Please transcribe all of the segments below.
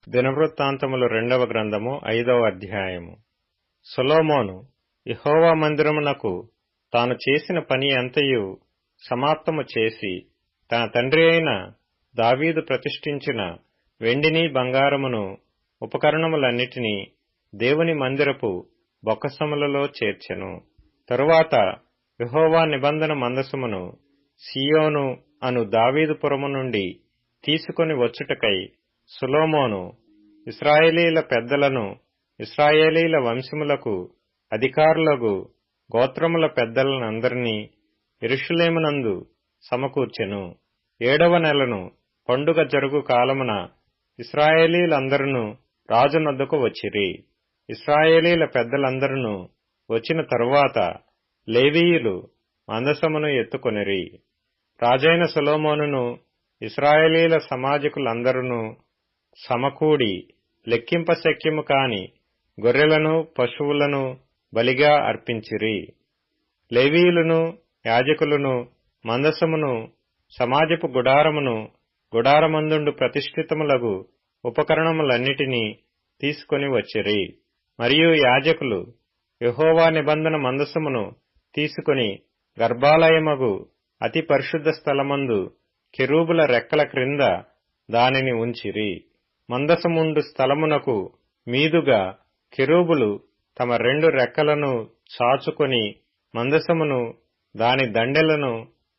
దినవృత్తాంతములు 2వ గ్రంథము 5వ అధ్యాయము. సొలొమోను యెహోవా మందిరమునకు తాను చేసిన పని అంతయు సమాప్తము చేసి, తన తండ్రి అయిన దావీదు ప్రతిష్ఠించిన వెండిని బంగారమును ఉపకరణములన్నిటినీ దేవుని మందిరపు బొక్కసములలో చేర్చెను. తరువాత యెహోవా నిబంధన మందసమును సీయోను అను దావీదుపురము నుండి తీసుకొని వచ్చుటకై సొలొమోను ఇశ్రాయేలీల పెద్దలను, ఇశ్రాయేలీల వంశములకు అధికారులగు గోత్రముల పెద్దలనందరినీ యెరూషలేమునందు సమకూర్చెను. 7వ నెలను పండుగ జరుగు కాలమున ఇశ్రాయేలీలందరును రాజునొద్దకు వచ్చిరి. ఇశ్రాయేలీల పెద్దలందరును వచ్చిన తరువాత లేవీయులు మందసమును ఎత్తుకొనిరి. రాజైన సొలొమోనును ఇశ్రాయేలీల సమాజకులందరును సమకూడి లెక్కింపశక్యము కాని గొర్రెలను పశువులను బలిగా అర్పించిరి. లేవీయులను యాజకులను మందసమును సమాజపు గుడారమును గుడారమందుండు ప్రతిష్ఠితములగు ఉపకరణములన్నిటినీ తీసుకొని వచ్చిరి. మరియు యాజకులు యెహోవా నిబంధన మందసమును తీసుకొని గర్భాలయమగు అతి పరిశుద్ధ స్థలమందు కెరూబుల రెక్కల క్రింద దానిని ఉంచిరి. మందసముండు స్థలమునకు మీదుగా కెరూబులు తమ 2 రెక్కలను చాచుకొని మందసమును దాని దండెలను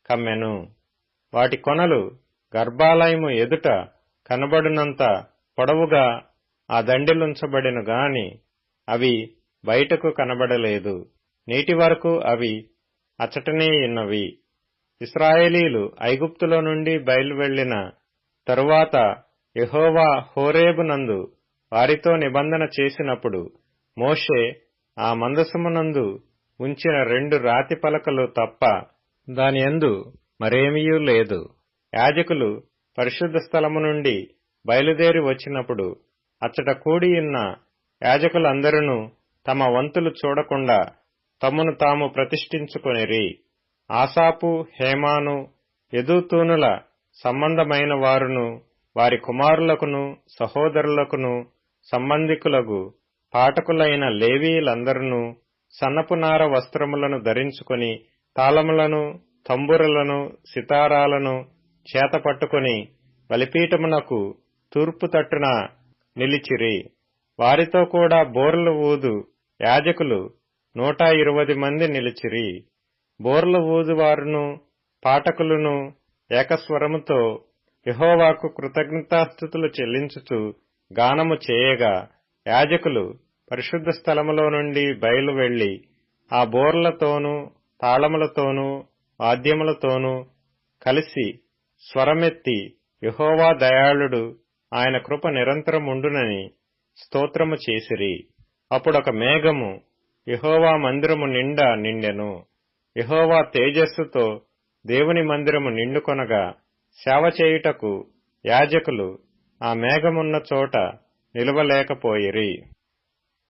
కమ్మెను. వాటి కొనలు గర్భాలయము ఎదుట కనబడునంత పొడవుగా ఆ దండెలుంచబడెను గాని అవి బయటకు కనబడలేదు. నేటి వరకు అవి అచటనే ఉన్నవి. ఇశ్రాయేలీలు ఐగుప్తులో నుండి బయలువెళ్లిన తరువాత యెహోవా హోరేబునందు వారితో నిబంధన చేసినప్పుడు మోషే ఆ మందసమునందు ఉంచిన 2 రాతి పలకలు తప్ప దానియందు మరేమియూ లేదు. యాజకులు పరిశుద్ధ స్థలము నుండి బయలుదేరి వచ్చినప్పుడు అచ్చట కూడియున్న యాజకులందరూ తమ వంతులు చూడకుండా తమను తాము ప్రతిష్ఠించుకొనిరి. ఆసాపు, హేమాను, యెదుతూనుల సంబంధమైన వారును వారి కుమారులకును సహోదరులకును సంబంధికులగు పాటకులైన లేవీయులందరూ సన్నపునార వస్త్రములను ధరించుకొని తాళములను, తంబురలను, సితారాలను చేతపట్టుకొని బలిపీఠమునకు తూర్పు తట్టున నిలిచిరి. వారితో కూడా బోర్లు ఊదు యాజకులు 120 మంది నిలిచిరి. బోర్లు ఊదువారును పాటకులను ఏకస్వరముతో యెహోవాకు కృతజ్ఞతాస్తుతులు చెల్లించుచు గానము చేయగా, యాజకులు పరిశుద్ధ స్థలములో నుండి బయలు వెళ్లి ఆ బోర్లతోనూ తాళములతోనూ వాద్యములతోనూ కలిసి స్వరమెత్తి యెహోవా దయాళుడు, ఆయన కృప నిరంతరముండునని స్తోత్రము చేసిరి. అప్పుడొక మేఘము యెహోవా మందిరము నిండా నిండెను. యెహోవా తేజస్సుతో దేవుని మందిరము నిండుకొనగా సేవ చేయుటకు యాజకులు ఆ మేఘమున్న చోట నిలువలేకపోయిరి.